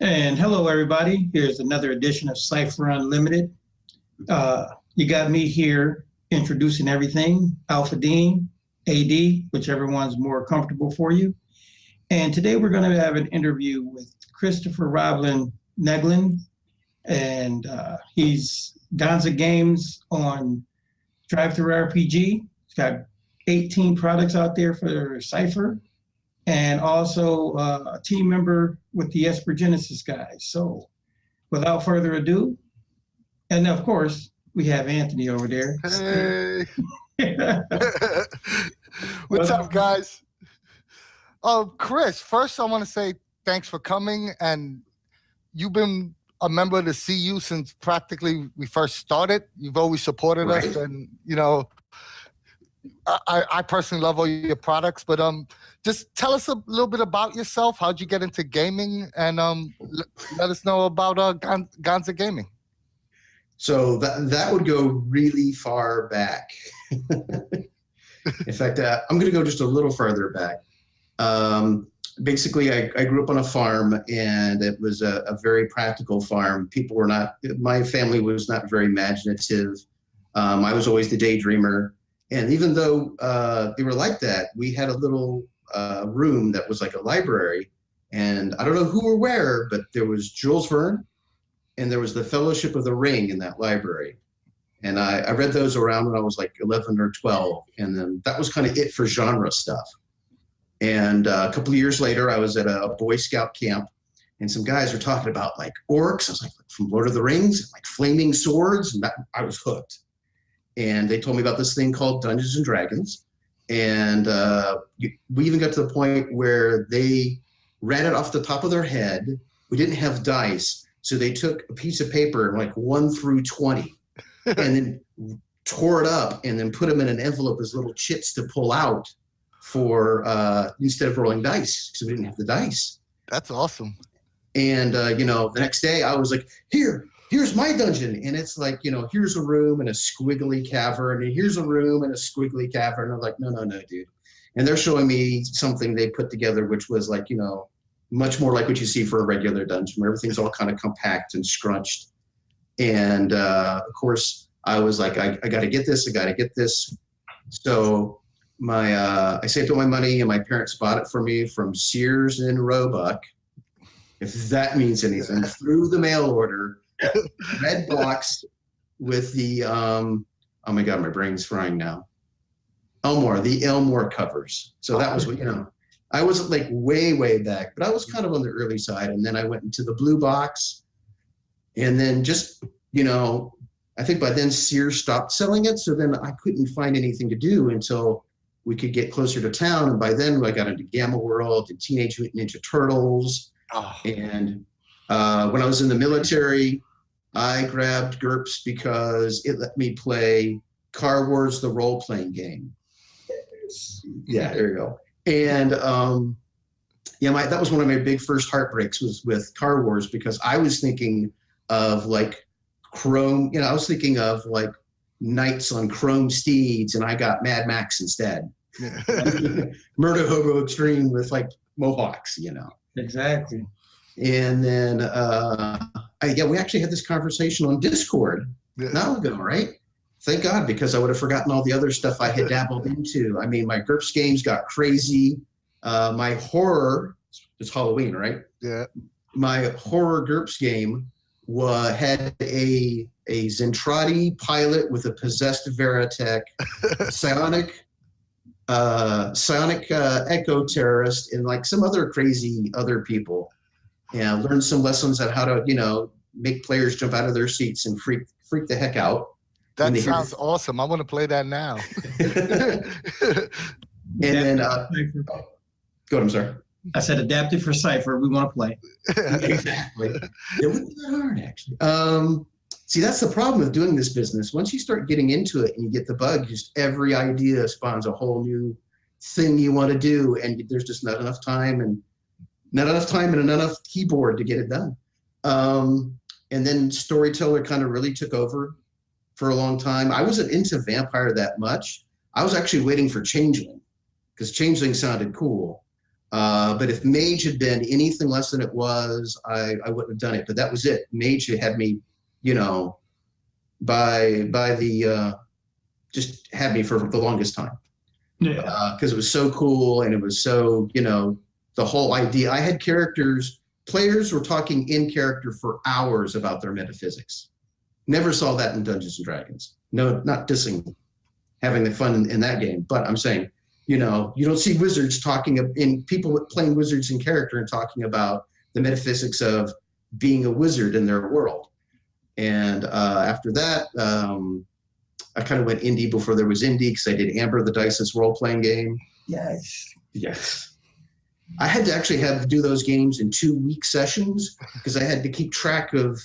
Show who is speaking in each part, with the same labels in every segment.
Speaker 1: And hello, everybody. Here's another edition of Cypher Unlimited. You got me here introducing everything, Alpha Dean, AD, whichever one's more comfortable for you. And today we're going to have an interview with Christopher Roblin Negelein, and he's Ganza Games on Drive-Thru RPG. He's got 18 products out there for Cypher, and also a team member with the Esper Genesis guys. So without further ado, and of course, we have Anthony over there.
Speaker 2: Hey. What's up, guys? Chris, first I want to say thanks for coming. And you've been a member of the CU since practically we first started. You've always supported us. And, you know, I personally love all your products. But just tell us a little bit about yourself. How'd you get into gaming? And let us know about Ganza Gaming.
Speaker 3: So that would go really far back. In fact, I'm going to go just a little further back. Basically, I grew up on a farm, and it was a very practical farm. People were not, my family was not very imaginative. I was always the daydreamer. And even though they were like that, we had a little room that was like a library. And I don't know who or where, but there was Jules Verne, and there was the Fellowship of the Ring in that library. And I read those around when I was like 11 or 12. And then that was kind of it for genre stuff. And a couple of years later, I was at a Boy Scout camp, and some guys were talking about like orcs. I was like, from Lord of the Rings, like flaming swords. And I was hooked. And they told me about this thing called Dungeons and Dragons. And we even got to the point where they ran it off the top of their head. We didn't have dice. So they took a piece of paper, like 1 through 20, and then tore it up and then put them in an envelope as little chits to pull out for instead of rolling dice, because we didn't have the dice.
Speaker 2: That's awesome.
Speaker 3: And, you know, the next day I was like, here's my dungeon. And it's like, you know, here's a room and a squiggly cavern, and here's a room and a squiggly cavern. I'm like, no, dude. And they're showing me something they put together, which was like, you know, much more like what you see for a regular dungeon, where everything's all kind of compact and scrunched. And of course, I was like, I got to get this. I got to get this. So I saved all my money, and my parents bought it for me from Sears and Roebuck, if that means anything, through the mail order, red box with the, oh my God, my brain's frying now. The Elmore covers. So that was what, you know, I wasn't like way back, but I was kind of on the early side. And then I went into the blue box, and then just, you know, I think by then Sears stopped selling it. So then I couldn't find anything to do until we could get closer to town. And by then I got into Gamma World and Teenage Mutant Ninja Turtles. Oh. And when I was in the military, I grabbed GURPS because it let me play Car Wars, the role-playing game. Yeah, there you go. And yeah, that was one of my big first heartbreaks, was with Car Wars, because I was thinking of like Chrome, you know, I was thinking of like knights on chrome steeds, and I got Mad Max instead. Yeah. Murder Hobo Extreme with like mohawks, you know.
Speaker 1: Exactly.
Speaker 3: And then we actually had this conversation on Discord not long ago, right? Thank God, because I would have forgotten all the other stuff I had dabbled into. I mean, my GURPS games got crazy. My horror, it's Halloween, right? Yeah. My horror GURPS game had a Zentradi pilot with a possessed Veritech, psionic echo terrorist, and like some other crazy other people. And learned some lessons on how to, you know, make players jump out of their seats and freak the heck out.
Speaker 2: That sounds awesome. I want to play that now.
Speaker 3: And then, go ahead, I'm sorry.
Speaker 1: I said adapted for Cypher. We want to play.
Speaker 3: Exactly. It wasn't that hard, actually. See, that's the problem with doing this business. Once you start getting into it and you get the bug, just every idea spawns a whole new thing you want to do, and there's just not enough time and not enough keyboard to get it done. And then Storyteller kind of really took over for a long time. I wasn't into Vampire that much. I was actually waiting for Changeling, because Changeling sounded cool. But if Mage had been anything less than it was, I wouldn't have done it. But that was it. Mage had me, by the just had me for the longest time.
Speaker 1: Yeah.
Speaker 3: Because it was so cool, and it was so, the whole idea. I had players were talking in character for hours about their metaphysics. Never saw that in Dungeons and Dragons. No, not dissing having the fun in that game, but I'm saying, you don't see wizards people playing wizards in character and talking about the metaphysics of being a wizard in their world. And after that, I kind of went indie before there was indie, because I did Amber the Dice's role-playing game. Yes. I had to actually do those games in 2-week sessions, because I had to keep track of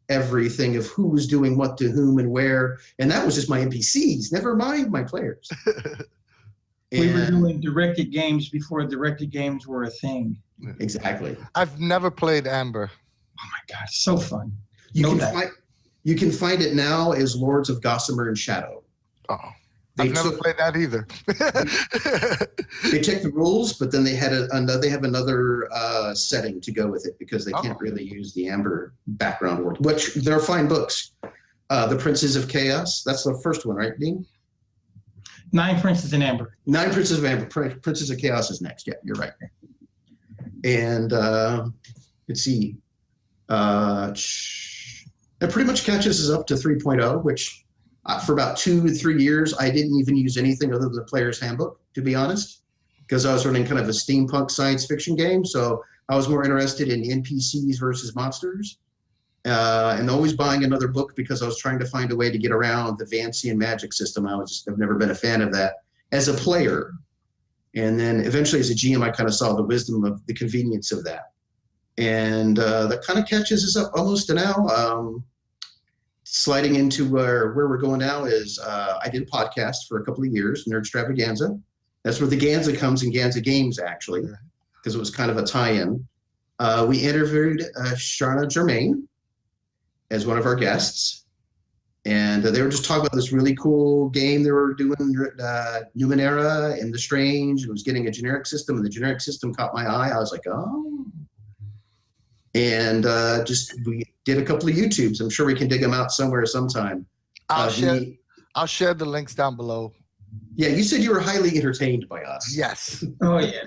Speaker 3: everything, of who was doing what to whom and where. And that was just my NPCs, never mind my players.
Speaker 1: We were doing directed games before directed games were a thing.
Speaker 3: Exactly.
Speaker 2: I've never played Amber.
Speaker 1: Oh my God, so fun.
Speaker 3: You can find it now as Lords of Gossamer and Shadow.
Speaker 2: Oh, I've never played that either.
Speaker 3: They took the rules, but then they have another setting to go with it, because they can't really use the Amber background world, which they're fine books. The Princes of Chaos, that's the first one, right, Dean?
Speaker 1: 9 Princes in Amber.
Speaker 3: 9 Princes of Amber. Princes of Chaos is next. Yeah, you're right. And let's see. It pretty much catches us up to 3.0, which for about 2 to 3 years, I didn't even use anything other than the player's handbook, to be honest, because I was running kind of a steampunk science fiction game. So I was more interested in NPCs versus monsters, and always buying another book, because I was trying to find a way to get around the Vancian magic system. I've never been a fan of that as a player. And then eventually as a GM, I kind of saw the wisdom of the convenience of that. And that kind of catches us up almost to now. Sliding into where we're going now is I did a podcast for a couple of years, Nerd Stravaganza. That's where the Ganza comes in Ganza Games, actually, because it was kind of a tie-in. We interviewed Sharna Germain as one of our guests, and they were just talking about this really cool game they were doing, Numenera and the Strange. It was getting a generic system, and the generic system caught my eye. I was like, oh. And we did a couple of YouTubes. I'm sure we can dig them out somewhere sometime.
Speaker 2: I'll share the links down below.
Speaker 3: Yeah, you said you were highly entertained by us.
Speaker 2: Yes.
Speaker 1: Oh yeah.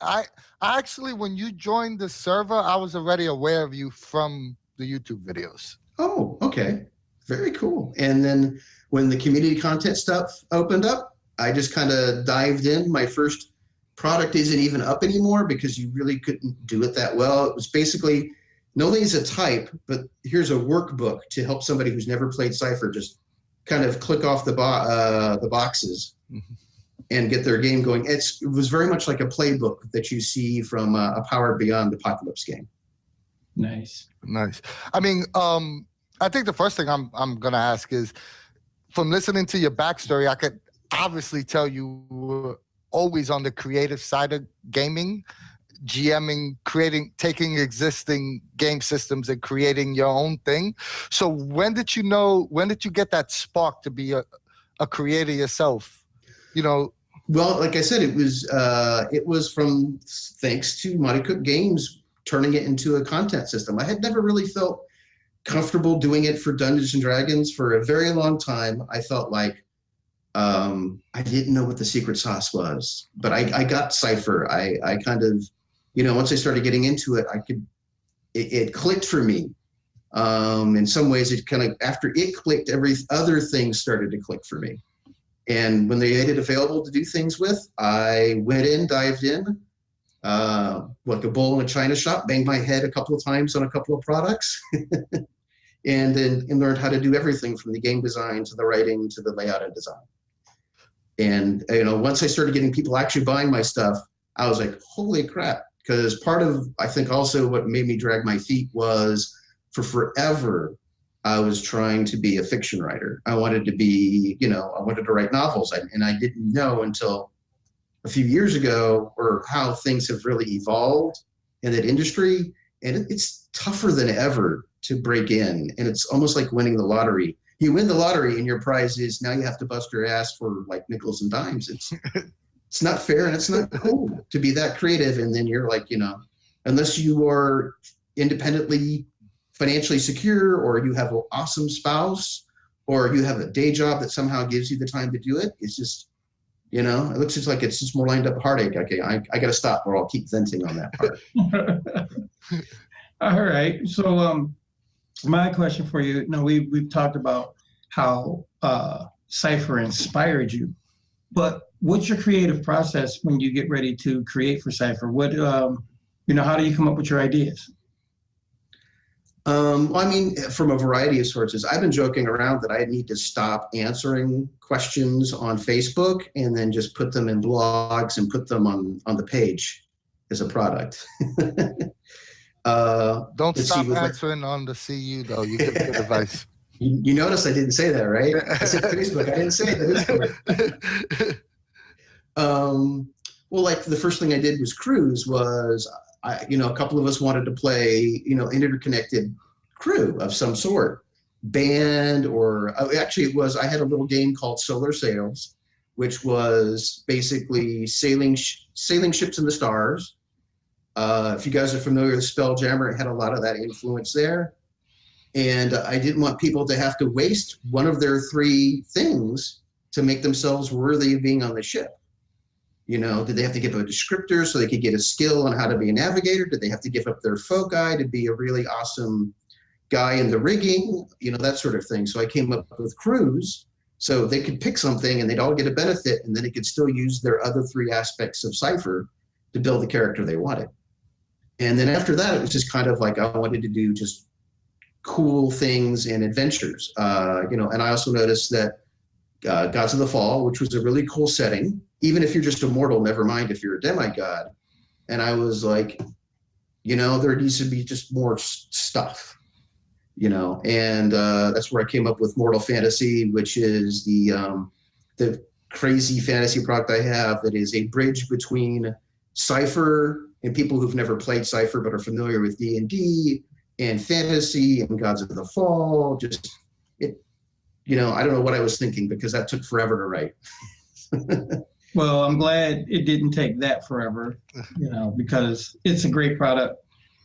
Speaker 2: I actually, when you joined the server, I was already aware of you from the YouTube videos.
Speaker 3: Oh, okay. Very cool. And then when the community content stuff opened up, I just kind of dived in. My first product isn't even up anymore, because you really couldn't do it that well. It was basically not only is a type, but here's a workbook to help somebody who's never played Cypher just kind of click off the boxes and get their game going. It was very much like a playbook that you see from a Powered Beyond Apocalypse game.
Speaker 1: Nice.
Speaker 2: I mean, I think the first thing I'm gonna ask is, from listening to your backstory, I could obviously tell you were always on the creative side of gaming, GMing, taking existing game systems and creating your own thing. So when did you get that spark to be a creator yourself? Well,
Speaker 3: like I said, it was from thanks to Mighty Cook Games turning it into a content system. I had never really felt comfortable doing it for Dungeons and Dragons for a very long time. I felt like I didn't know what the secret sauce was, but I got Cypher. I kind of, once I started getting into it, it clicked for me. In some ways, it kind of, after it clicked, every other thing started to click for me. And when they made it available to do things with, I went in, dived in, like a bull in a china shop, banged my head a couple of times on a couple of products, and learned how to do everything from the game design to the writing to the layout and design. And once I started getting people actually buying my stuff, I was like, holy crap. Because part of, I think also what made me drag my feet was, for forever, I was trying to be a fiction writer. I wanted to be, I wanted to write novels. And I didn't know until a few years ago, or how things have really evolved in that industry. And it's tougher than ever to break in. And it's almost like winning the lottery. You win the lottery and your prize is now you have to bust your ass for like nickels and dimes. It's not fair and it's not cool to be that creative. And then you're like, unless you are independently financially secure, or you have an awesome spouse, or you have a day job that somehow gives you the time to do it, it's just, it looks just like it's just more lined up heartache. Okay, I got to stop, or I'll keep venting on that part.
Speaker 1: All right. So my question for you, we've talked about how Cypher inspired you, but what's your creative process when you get ready to create for Cypher? What, how do you come up with your ideas?
Speaker 3: From a variety of sources. I've been joking around that I need to stop answering questions on Facebook and then just put them in blogs and put them on the page as a product.
Speaker 2: Don't stop answering on the CU though. You give good advice.
Speaker 3: You notice I didn't say that, right? I said Facebook. I didn't say that. Well, like the first thing I did was cruise. A couple of us wanted to play, an interconnected crew of some sort, band, or actually I had a little game called Solar Sails, which was basically sailing ships in the stars. If you guys are familiar with Spelljammer, it had a lot of that influence there. And I didn't want people to have to waste one of their 3 things to make themselves worthy of being on the ship. Did they have to give a descriptor so they could get a skill on how to be a navigator? Did they have to give up their foci to be a really awesome guy in the rigging? That sort of thing. So I came up with crews so they could pick something and they'd all get a benefit, and then they could still use their other 3 aspects of Cypher to build the character they wanted. And then after that, it was just kind of like I wanted to do just cool things and adventures. And I also noticed that Gods of the Fall, which was a really cool setting, even if you're just a mortal, never mind if you're a demigod. And I was like, there needs to be just more stuff, and that's where I came up with Mortal Fantasy, which is the crazy fantasy product I have that is a bridge between Cypher and people who've never played Cypher but are familiar with D&D and fantasy and Gods of the Fall. I don't know what I was thinking because that took forever to write.
Speaker 1: Well, I'm glad it didn't take that forever, because it's a great product.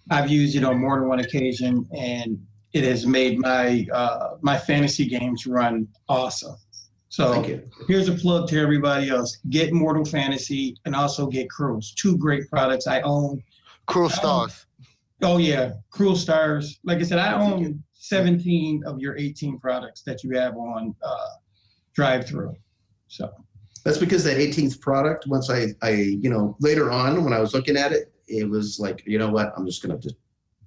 Speaker 1: I've used it on more than one occasion, and it has made my my fantasy games run awesome. So
Speaker 3: Thank you.
Speaker 1: Here's a plug to everybody else. Get Mortal Fantasy and also get Cruise. 2 great products I own.
Speaker 2: Cruel Stars.
Speaker 1: Oh, yeah. Cruel Stars. Like I said, I own 17 of your 18 products that you have on drive-through. So
Speaker 3: that's because that 18th product, once I later on when I was looking at it, it was like, you know what, I'm just going to just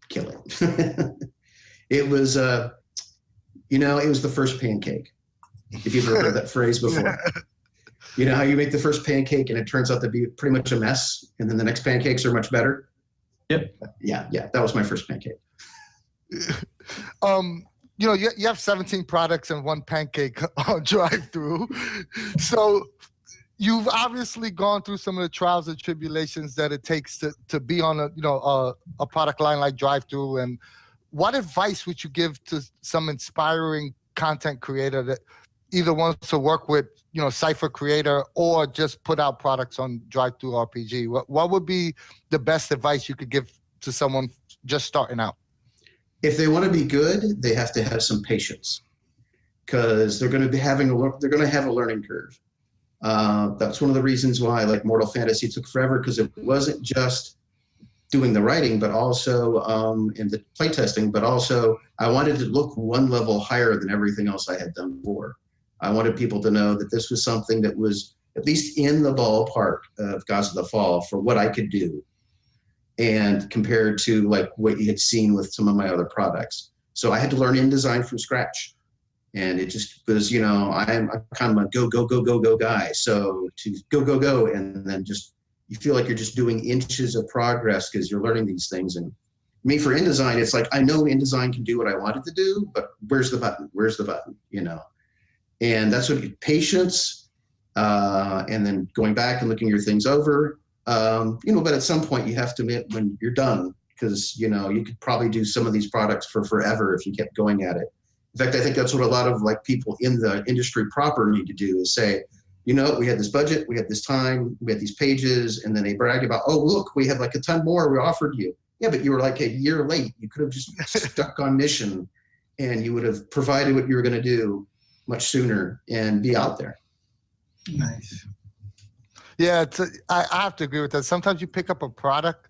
Speaker 3: kill it. It was, it was the first pancake. If you've ever heard that phrase before. You know how you make the first pancake and it turns out to be pretty much a mess, and then the next pancakes are much better?
Speaker 1: Yep.
Speaker 3: Yeah, that was my first pancake.
Speaker 2: You have 17 products and 1 pancake on drive-through. So you've obviously gone through some of the trials and tribulations that it takes to be on a product line like drive-through. And what advice would you give to some inspiring content creator that either wants to work with, Cypher Creator or just put out products on drive-through RPG? What would be the best advice you could give to someone just starting out?
Speaker 3: If they want to be good, they have to have some patience, because they're going to have a learning curve. That's one of the reasons why Mortal Fantasy took forever, because it wasn't just doing the writing, but also in the playtesting, but also I wanted to look 1 level higher than everything else I had done before. I wanted people to know that this was something that was at least in the ballpark of Gods of the Fall for what I could do, and compared to what you had seen with some of my other products. So I had to learn InDesign from scratch. And it just was, I'm kind of a go guy. So to go, and then just, you feel like you're just doing inches of progress because you're learning these things. And me, for InDesign, it's like, I know InDesign can do what I want it to do, but where's the button? And that's what patience, and then going back and looking your things over, but at some point you have to admit when you're done, because, you could probably do some of these products for forever if you kept going at it. In fact, I think that's what a lot of people in the industry proper need to do, is say, you know, we had this budget, we had this time, we had these pages, and then they bragged about, oh, look, we have like a ton more we offered you. Yeah, but you were like a year late. You could have just stuck on mission, and you would have provided what you were going to do much sooner and be out there.
Speaker 1: Nice.
Speaker 2: Yeah, I have to agree with that. Sometimes you pick up a product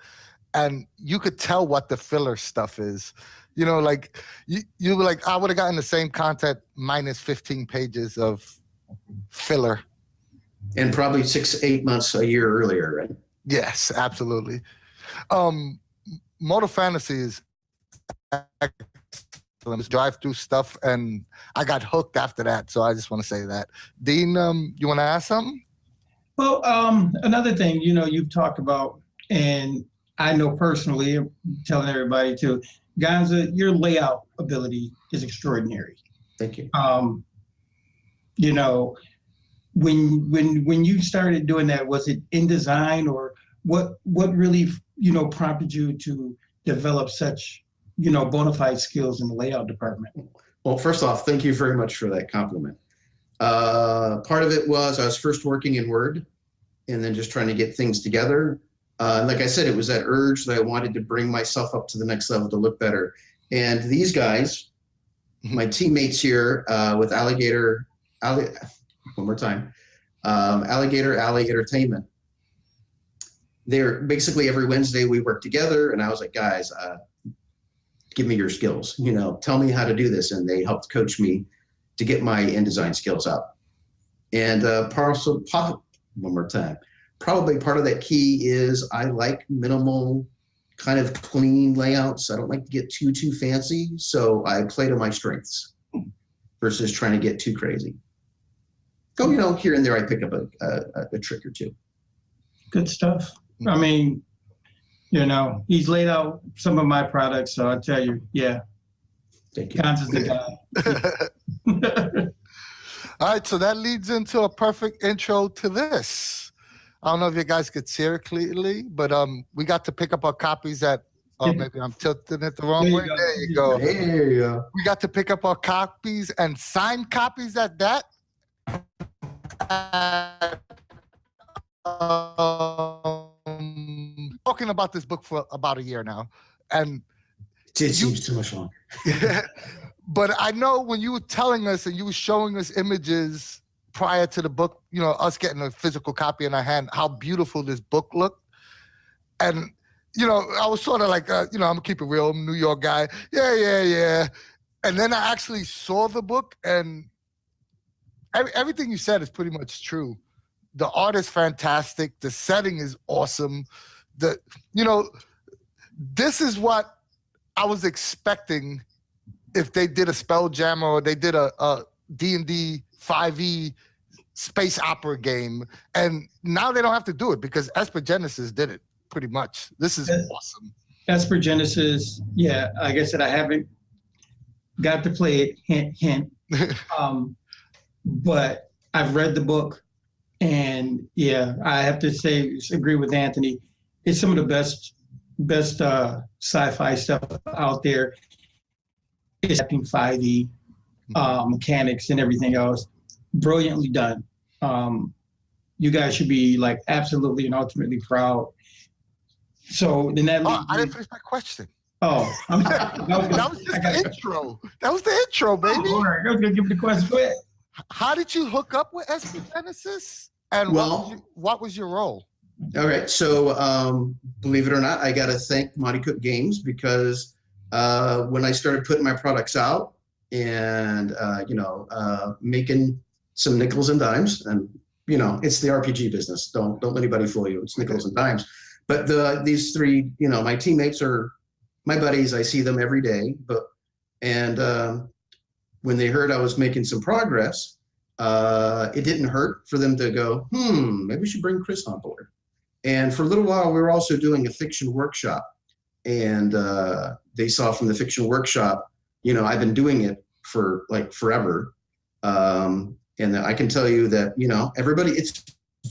Speaker 2: and you could tell what the filler stuff is. You know, like you were like, I would have gotten the same content minus 15 pages of filler.
Speaker 3: And probably 6-8 months, a year earlier, right?
Speaker 2: Yes, absolutely. Motor Fantasy is excellent. Drive through stuff, and I got hooked after that. So I just want to say that. Dean, you want to ask something?
Speaker 1: Well, another thing, you know, you've talked about, and I know personally, I'm telling everybody too, Ganza, your layout ability is extraordinary.
Speaker 3: Thank you.
Speaker 1: You know, when you started doing that, was it InDesign, or what really, you know, prompted you to develop such, you know, bona fide skills in the layout department?
Speaker 3: Well, first off, thank you very much for that compliment. Part of it was I was first working in Word and then just trying to get things together. Like I said, it was that urge that I wanted to bring myself up to the next level to look better. And these guys, my teammates here with Alley Gator Alley, one more time, Alley Gator Alley Entertainment. They're basically every Wednesday we work together, and I was like, guys, give me your skills. You know, tell me how to do this, and they helped coach me to get my InDesign skills up. And one more time, probably part of that key is I like minimal, kind of clean layouts. I don't like to get too fancy, so I play to my strengths versus trying to get too crazy. So, you know, here and there I pick up a trick or two.
Speaker 1: Good stuff. I mean, you know, he's laid out some of my products, so I tell you, yeah,
Speaker 3: Thank you.
Speaker 1: Ganza's the guy.
Speaker 2: All right, so that leads into a perfect intro to this. I don't know if you guys could see it clearly, but we got to pick up our copies at, oh, maybe I'm tilting it the wrong way. There you go.
Speaker 3: There you go.
Speaker 2: We got to pick up our copies and signed copies at that. Talking about this book for about a year now, and
Speaker 3: It seems too much longer.
Speaker 2: But I know when you were telling us and you were showing us images prior to the book, you know, us getting a physical copy in our hand, how beautiful this book looked. And, you know, I was sort of like, you know, I'm gonna keep it real, I'm a New York guy. Yeah. And then I actually saw the book, and everything you said is pretty much true. The art is fantastic. The setting is awesome. You know, this is what I was expecting if they did a Spelljammer or they did a D&D 5e space opera game. And now they don't have to do it because Esper Genesis did it pretty much. This is awesome.
Speaker 1: Esper Genesis, yeah, like I said, I haven't got to play it, hint. But I've read the book, and yeah, I have to say, agree with Anthony. It's some of the best sci-fi stuff out there. It's 5e mechanics and everything else. Brilliantly done. You guys should be like absolutely and ultimately proud. So then that.
Speaker 2: I didn't finish my question.
Speaker 1: Oh,
Speaker 2: that was just the intro. That was the intro, baby.
Speaker 1: Oh, all right. I was gonna give the question. Go ahead.
Speaker 2: How did you hook up with Esper Genesis? And what was your role?
Speaker 3: All right. So believe it or not, I got to thank Monty Cook Games because when I started putting my products out and, you know, making some nickels and dimes, and, you know, it's the RPG business. Don't let anybody fool you. It's nickels and dimes. But these three, you know, my teammates are my buddies. I see them every day. And when they heard I was making some progress, it didn't hurt for them to go, maybe we should bring Chris on board. And for a little while, we were also doing a fiction workshop. And they saw from the fiction workshop, you know, I've been doing it for like forever. And I can tell you that, you know, everybody, it's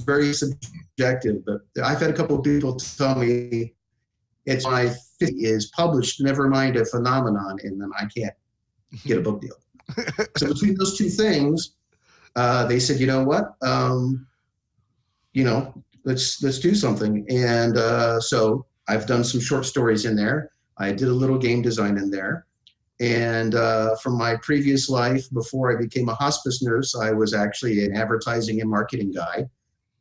Speaker 3: very subjective, but I've had a couple of people tell me it's my 50 is published, never mind a phenomenon, and then I can't get a book deal. So between those two things, they said, you know what, let's do something. And so I've done some short stories in there. I did a little game design in there. And from my previous life, before I became a hospice nurse, I was actually an advertising and marketing guy.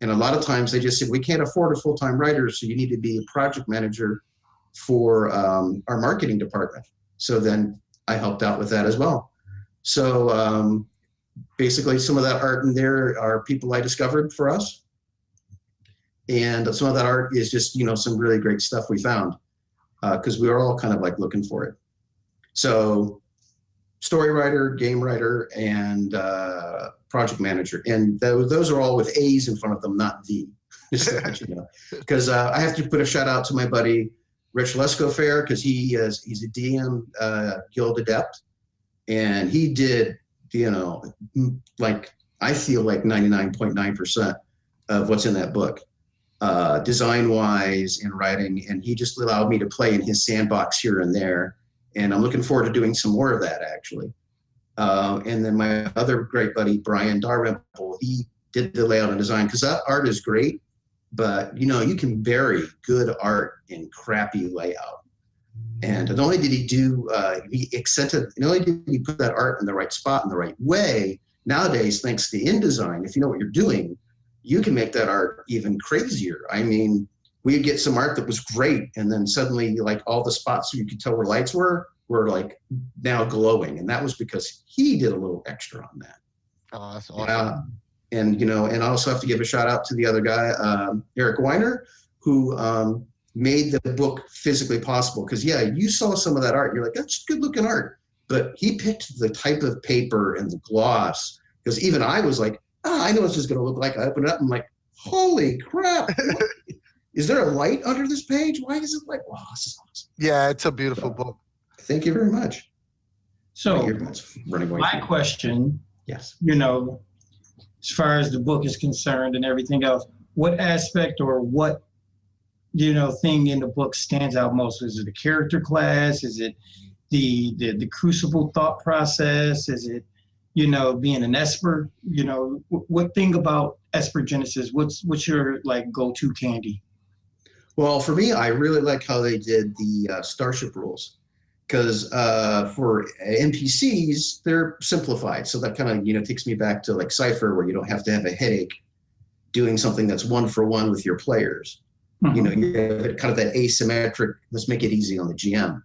Speaker 3: And a lot of times they just said, we can't afford a full-time writer, so you need to be a project manager for our marketing department. So then I helped out with that as well. So basically some of that art in there are people I discovered for us. And some of that art is just, some really great stuff we found because we were all kind of like looking for it. So story writer, game writer, and project manager. And those are all with A's in front of them, not V. Because I have to put a shout out to my buddy, Rich Lescofair, because he's a DM guild adept. And he did, like, I feel like 99.9% of what's in that book, design-wise and writing. And he just allowed me to play in his sandbox here and there. And I'm looking forward to doing some more of that, actually. And then my other great buddy, Brian Darwimple, he did the layout and design, because that art is great, but, you can bury good art in crappy layout. And not only did he do, not only did he put that art in the right spot in the right way, nowadays, thanks to InDesign, if you know what you're doing, you can make that art even crazier. I mean, we'd get some art that was great, and then suddenly, like, all the spots you could tell where lights were like now glowing, and that was because he did a little extra on that.
Speaker 2: Oh, that's awesome.
Speaker 3: And and I also have to give a shout out to the other guy, Eric Weiner, who made the book physically possible. Because you saw some of that art, you're like, that's good looking art, but he picked the type of paper and the gloss. Because even I was like, I know what this is going to look like. I open it up, I'm like, holy crap. Is there a light under this page? Why is it like, wow, this is awesome.
Speaker 2: Yeah, it's a beautiful book.
Speaker 3: Thank you very much.
Speaker 1: So
Speaker 3: running away
Speaker 1: my question,
Speaker 3: yes,
Speaker 1: as far as the book is concerned and everything else, what aspect or what, thing in the book stands out most? Is it the character class? Is it the crucible thought process? Is it, being an Esper? What thing about EsperGenesis? What's your like go-to candy?
Speaker 3: Well, for me, I really like how they did the starship rules, because for NPCs, they're simplified. So that kind of, takes me back to like Cypher, where you don't have to have a headache doing something that's one-for-one with your players.
Speaker 1: Mm-hmm.
Speaker 3: You have kind of that asymmetric, let's make it easy on the GM.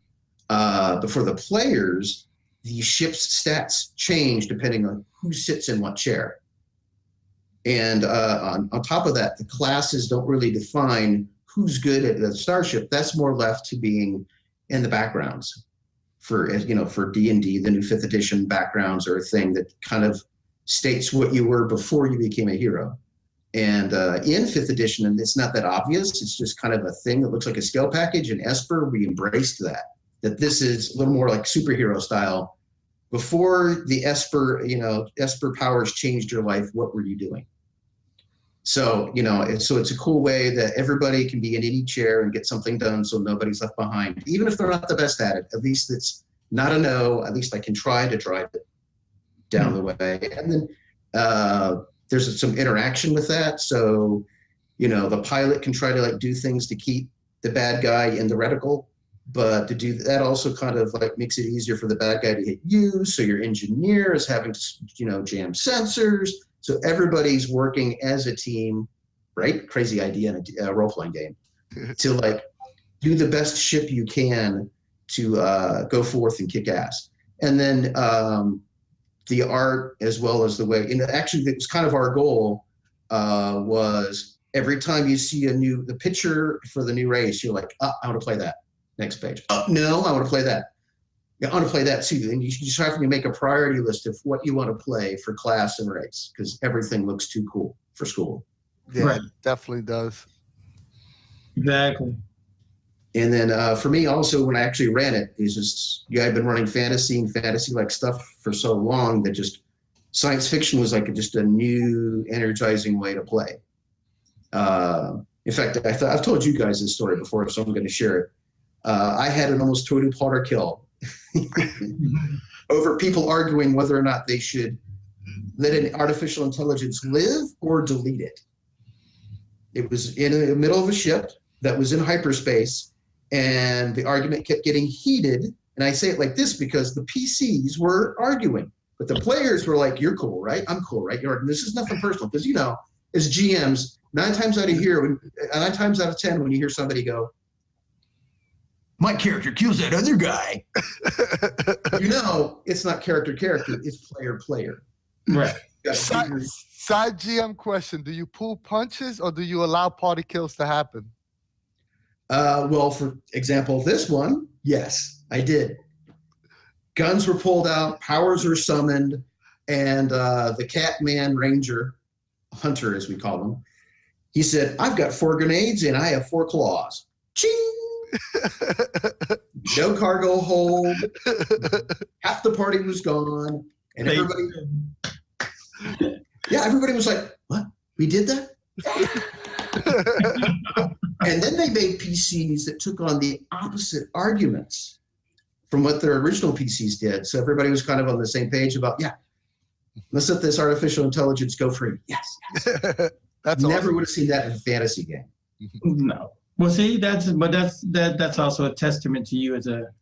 Speaker 3: But for the players, the ship's stats change depending on who sits in what chair. And on top of that, the classes don't really define who's good at the starship. That's more left to being in the backgrounds. For D&D, the new 5th edition backgrounds are a thing that kind of states what you were before you became a hero. And in 5th edition, and it's not that obvious, it's just kind of a thing that looks like a skill package. In Esper, we embraced that this is a little more like superhero style. Before the Esper, Esper powers changed your life, what were you doing? So, it's a cool way that everybody can be in any chair and get something done, so nobody's left behind. Even if they're not the best at it, at least it's not a no. At least I can try to drive it down the way. And then there's some interaction with that. So, the pilot can try to like do things to keep the bad guy in the reticle, but to do that also kind of like makes it easier for the bad guy to hit you. So your engineer is having to, jam sensors. So everybody's working as a team, right? Crazy idea in a role-playing game to like do the best ship you can to go forth and kick ass. And then the art, as well as the way, and actually it was kind of our goal, was every time you see the picture for the new race, you're like, I want to play that. Next page. No, I want to play that. I want to play that too. And you just have to make a priority list of what you want to play for class and race, because everything looks too cool for school.
Speaker 2: Yeah,
Speaker 1: Right.
Speaker 2: It definitely does.
Speaker 1: Exactly.
Speaker 3: And then for me also, when I actually ran it, is just, I've been running fantasy and fantasy-like stuff for so long that just science fiction was like just a new energizing way to play. In fact, I've told you guys this story before, so I'm going to share it. I had an almost total Potter kill over people arguing whether or not they should let an artificial intelligence live or delete it. It was in the middle of a ship that was in hyperspace, and the argument kept getting heated. And I say it like this because the PCs were arguing, but the players were like, "You're cool, right? I'm cool, right? This is nothing personal." Because as GMs, 9 times out of 10, when you hear somebody go, "My character kills that other guy," it's not character, it's player.
Speaker 1: Right.
Speaker 2: Side GM question: do you pull punches or do you allow party kills to happen?
Speaker 3: Well, for example, this one, yes, I did. Guns were pulled out, powers were summoned, and the Catman Ranger, Hunter as we call him, he said, "I've got 4 grenades and I have 4 claws." Ching! No cargo hold. Half the party was gone, and everybody was like, "What? We did that?" And then they made PCs that took on the opposite arguments from what their original PCs did. So everybody was kind of on the same page about, let's let this artificial intelligence go free. Yes.
Speaker 2: That's
Speaker 3: never
Speaker 2: awesome.
Speaker 3: would have seen that in a fantasy game.
Speaker 1: No. Well, see, that's also a testament to you as a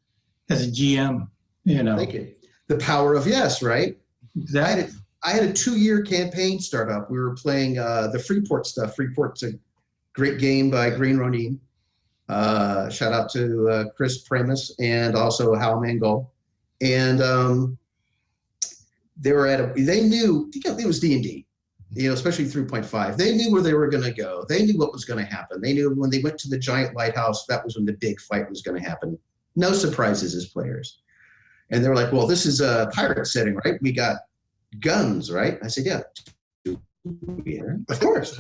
Speaker 1: GM.
Speaker 3: Thank you. The power of yes, right?
Speaker 1: Exactly.
Speaker 3: I had a 2-year campaign start up. We were playing the Freeport stuff. Freeport's a great game by Green Ronin. Shout out to Chris Premis and also Hal Mangold. And they knew it was D&D, especially 3.5. They knew where they were going to go. They knew what was going to happen. They knew when they went to the giant lighthouse, that was when the big fight was going to happen. No surprises as players. And they were like, "Well, this is a pirate setting, right? We got guns, right?" I said, "Yeah, of course."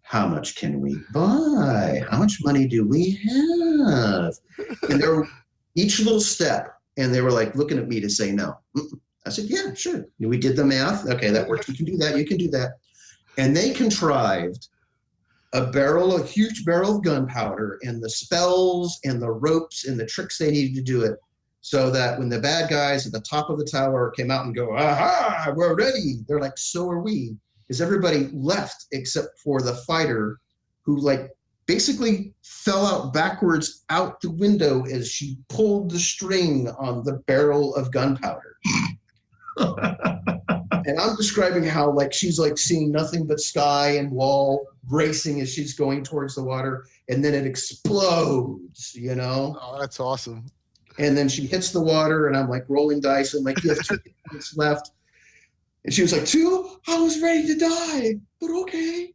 Speaker 3: "How much can we buy? How much money do we have?" And they were each little step, and they were like looking at me to say no. I said, "Yeah, sure." We did the math. Okay, that works. You can do that. You can do that. And they contrived a huge barrel of gunpowder, and the spells and the ropes and the tricks they needed to do it, so that when the bad guys at the top of the tower came out and go, "Aha, we're ready," they're like, "So are we." Because everybody left except for the fighter, who basically fell out backwards out the window as she pulled the string on the barrel of gunpowder. And I'm describing how she's seeing nothing but sky and wall, racing as she's going towards the water, and then it explodes,
Speaker 2: Oh, that's awesome.
Speaker 3: And then she hits the water, and I'm rolling dice, and "You have 2 points left." And she was like, "2? I was ready to die, but okay."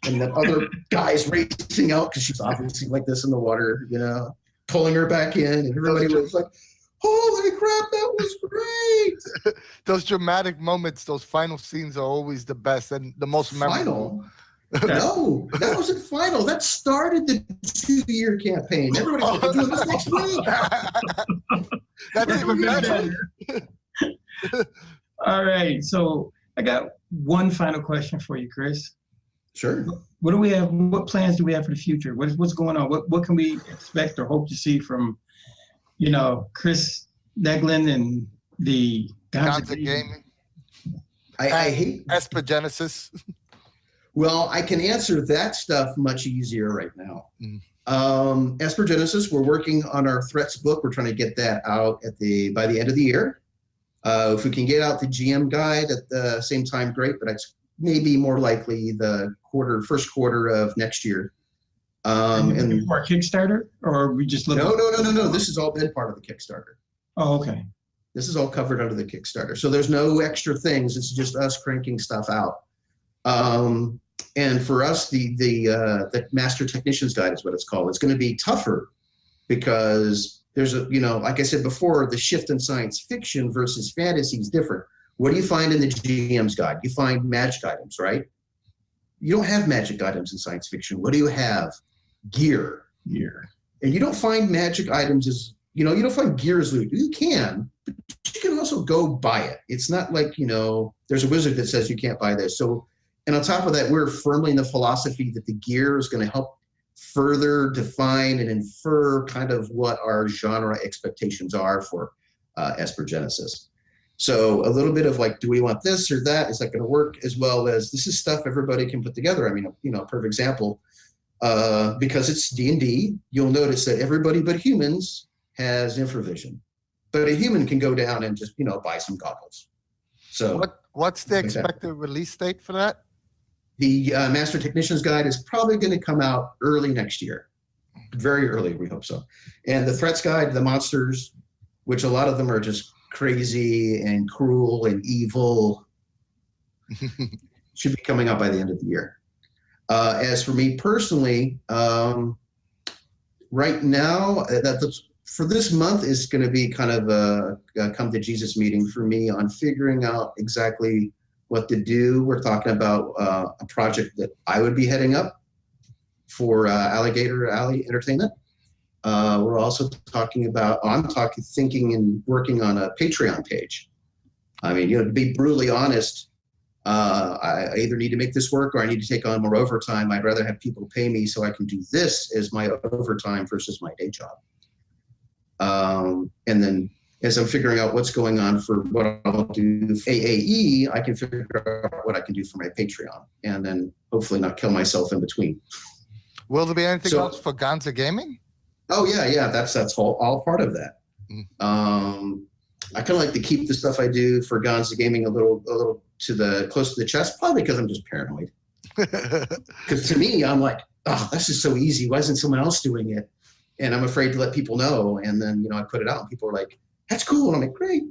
Speaker 3: And the other guy's racing out because she's obviously like this in the water, pulling her back in. And everybody was like, "Holy crap, that was great."
Speaker 2: Those dramatic moments, those final scenes are always the best and the most memorable.
Speaker 3: No, that wasn't final. That started the 2-year campaign. Everybody's like, "We're doing this next week."
Speaker 2: That's even better.
Speaker 1: All right. So I got one final question for you, Chris.
Speaker 3: Sure.
Speaker 1: What do we have? What plans do we have for the future? What's going on? What can we expect or hope to see from, Chris Negelein and the
Speaker 2: Ganza Gaming?
Speaker 3: I hate
Speaker 2: Esper Genesis.
Speaker 3: Well, I can answer that stuff much easier right now. Esper Genesis, we're working on our threats book. We're trying to get that out by the end of the year. If we can get out the GM guide at the same time, great, but it's maybe more likely the first quarter of next year.
Speaker 1: And for Kickstarter, or we just look?
Speaker 3: No. This has all been part of the Kickstarter.
Speaker 1: Oh, okay.
Speaker 3: This is all covered under the Kickstarter. So there's no extra things. It's just us cranking stuff out. And for us, the Master Technician's Guide is what it's called. It's going to be tougher because there's like I said before, the shift in science fiction versus fantasy is different. What do you find in the GM's Guide? You find magic items, right? You don't have magic items in science fiction. What do you have? Gear. And you don't find magic items as, you don't find gear as loot. You can, but you can also go buy it. It's not like, there's a wizard that says you can't buy this. So, and on top of that, we're firmly in the philosophy that the gear is going to help further define and infer kind of what our genre expectations are for EsperGenesis. So a little bit of like, do we want this or that? Is that going to work? As well as this is stuff everybody can put together. I mean, you know, a perfect example, because it's D&D, you'll notice that everybody but humans has infravision, but a human can go down and just, you know, buy some goggles. So
Speaker 2: what's the expected release date for that?
Speaker 3: The Master Technician's Guide is probably going to come out early next year. Very early, we hope so. And the Threats Guide, the monsters, which a lot of them are just crazy and cruel and evil, should be coming out by the end of the year. As for me personally, right now, for this month is going to be kind of a come to Jesus meeting for me on figuring out exactly what to do. We're talking about a project that I would be heading up for Alley Gator Alley Entertainment. We're also talking about, thinking and working on a Patreon page. I mean, you know, to be brutally honest, I either need to make this work or I need to take on more overtime. I'd rather have people pay me so I can do this as my overtime versus my day job. And then as I'm figuring out what's going on for what I'll do for AAE, I can figure out what I can do for my Patreon and then hopefully not kill myself in between.
Speaker 2: Will there be anything else for Ganza Gaming?
Speaker 3: Oh yeah, that's all part of that. I kind of like to keep the stuff I do for Ganza Gaming a little close to the chest, probably because I'm just paranoid. Because to me, I'm like, oh, this is so easy. Why isn't someone else doing it? And I'm afraid to let people know. And then, you know, I put it out and people are like, that's cool. And I'm like, great.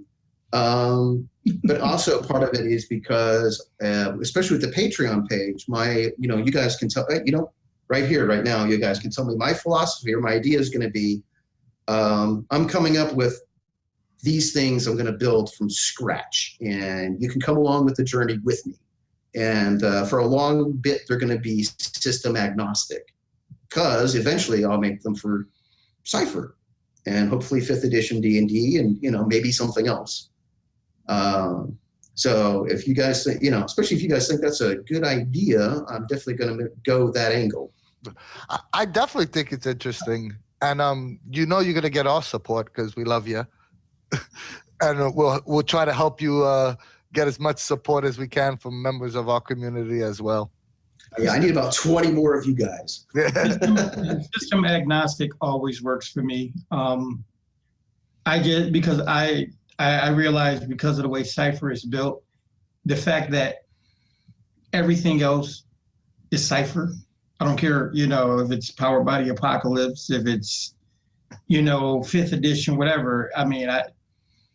Speaker 3: But also part of it is because, especially with the Patreon page, you guys can tell, right here, right now, you guys can tell me my philosophy or my idea is going to be, I'm coming up with these things I'm going to build from scratch, and you can come along with the journey with me. And for a long bit, they're going to be system agnostic, because eventually I'll make them for Cypher and hopefully 5th edition D&D and, you know, maybe something else. So if you guys think, you know, especially if you guys think that's a good idea, I'm definitely going to go that angle.
Speaker 2: I definitely think it's interesting. And, you know, you're going to get our support because we love you. And we'll try to help you get as much support as we can from members of our community as well.
Speaker 3: Yeah, I need about 20 more of you guys.
Speaker 1: System agnostic always works for me. Because I realize because of the way Cypher is built, the fact that everything else is Cypher. I don't care, you know, if it's Powered by the Apocalypse, if it's, you know, 5th edition, whatever. I mean,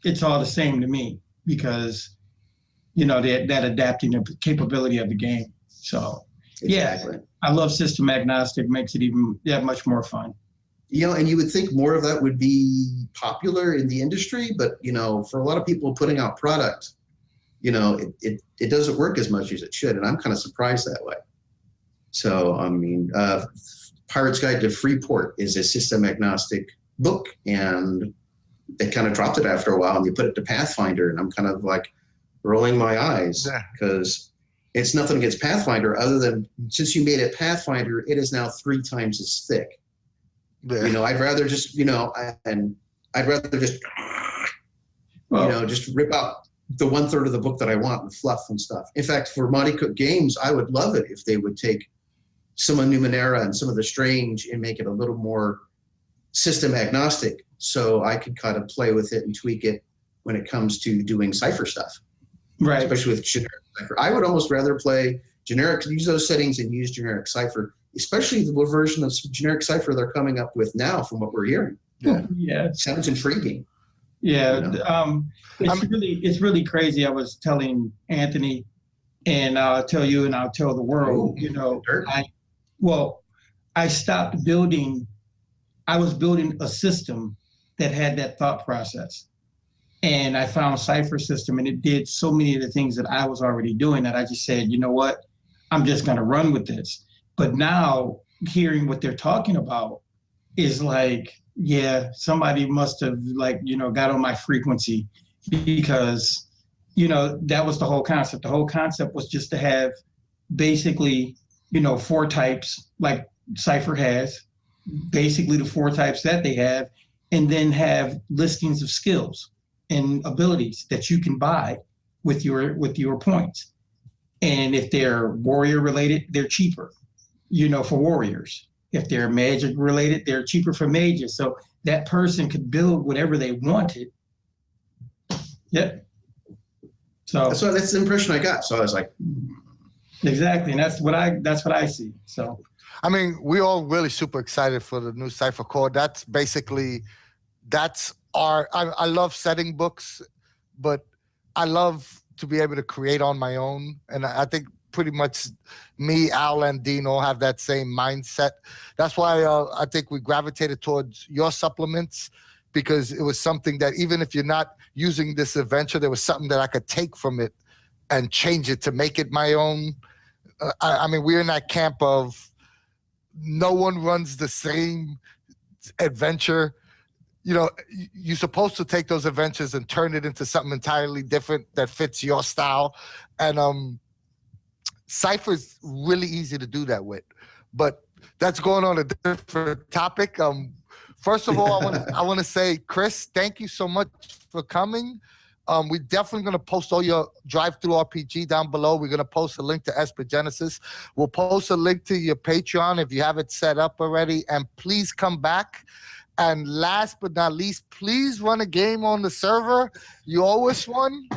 Speaker 1: it's all the same to me because, you know, that adapting capability of the game. So, exactly. Yeah, I love system agnostic. Makes it even that much more fun.
Speaker 3: You know, and you would think more of that would be popular in the industry, but, you know, for a lot of people putting out product, you know, it doesn't work as much as it should. And I'm kind of surprised that way. So, I mean, Pirate's Guide to Freeport is a system agnostic book, and they kind of dropped it after a while and you put it to Pathfinder, and I'm kind of like rolling my eyes because it's nothing against Pathfinder other than since you made it Pathfinder, it is now 3 times as thick. Yeah. You know, I'd rather just, you know, just rip out the 1/3 of the book that I want with fluff and stuff. In fact, for Monty Cook Games, I would love it if they would take some of Numenera and some of the Strange and make it a little more system agnostic, so I could kind of play with it and tweak it when it comes to doing Cypher stuff. Right. Especially with generic Cypher. I would almost rather play generic, use those settings and use generic Cypher, especially the version of generic Cypher they're coming up with now from what we're hearing. Yeah. Sounds intriguing.
Speaker 1: Yeah. You know? It's really crazy. I was telling Anthony, and I'll tell you and I'll tell the world, you know, I stopped building. I was building a system that had that thought process. And I found Cypher system, and it did so many of the things that I was already doing that I just said, you know what, I'm just going to run with this. But now hearing what they're talking about is like, yeah, somebody must have, like, you know, got on my frequency, because, you know, that was the whole concept. The whole concept was just to have basically, you know, 4 types like Cypher has, basically the 4 types that they have, and then have listings of skills. and abilities that you can buy with your points. And if they're warrior related, they're cheaper, for warriors. If they're magic related, they're cheaper for mages. So that person could build whatever they wanted. Yep. So
Speaker 3: that's the impression I got. So I was like,
Speaker 1: exactly, and that's what I see. So
Speaker 2: I mean, we're all really super excited for the new Cypher Core. That's I love setting books, but I love to be able to create on my own. And I think pretty much me, Al, and Dean all have that same mindset. That's why I think we gravitated towards your supplements, because it was something that even if you're not using this adventure, there was something that I could take from it and change it to make it my own. I mean, we're in that camp of no one runs the same adventure. You're supposed to take those adventures and turn it into something entirely different that fits your style. And Cypher's really easy to do that with. But that's going on a different topic. First of all, I want to say, Chris, thank you so much for coming. We're definitely going to post all your drive-through RPG down below. We're going to post a link to Esper Genesis. We'll post a link to your Patreon if you have it set up already. And please come back. And last but not least, please run a game on the server. You always won.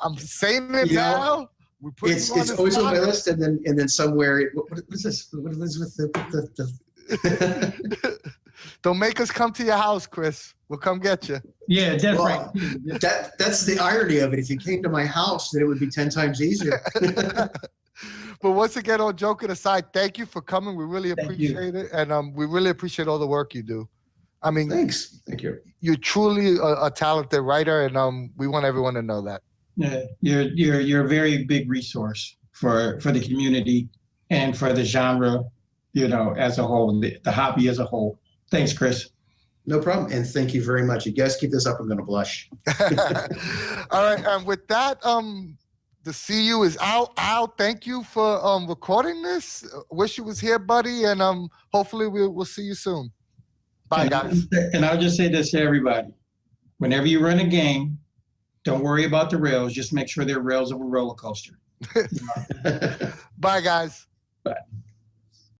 Speaker 2: I'm saying it now.
Speaker 3: It's always on my list, and then somewhere. What is this? What is with the
Speaker 2: Don't make us come to your house, Chris. We'll come get you.
Speaker 1: Yeah, definitely.
Speaker 3: Well, that's the irony of it. If you came to my house, then it would be 10 times easier.
Speaker 2: But once again, all joking aside, thank you for coming. We really appreciate it, and we really appreciate all the work you do. I mean,
Speaker 3: thanks. Thank you.
Speaker 2: You're truly a talented writer, and we want everyone to know that.
Speaker 1: Yeah, you're a very big resource for the community and for the genre, as a whole, the hobby as a whole. Thanks, Chris.
Speaker 3: No problem, and thank you very much. You guys keep this up, I'm going to blush.
Speaker 2: All right, and with that, the CU is out. Al, thank you for recording this. Wish you was here, buddy, and hopefully we'll see you soon. Bye, guys.
Speaker 1: And I'll just say this to everybody. Whenever you run a game, don't worry about the rails. Just make sure they're rails of a roller coaster.
Speaker 2: Bye, guys.
Speaker 1: Bye.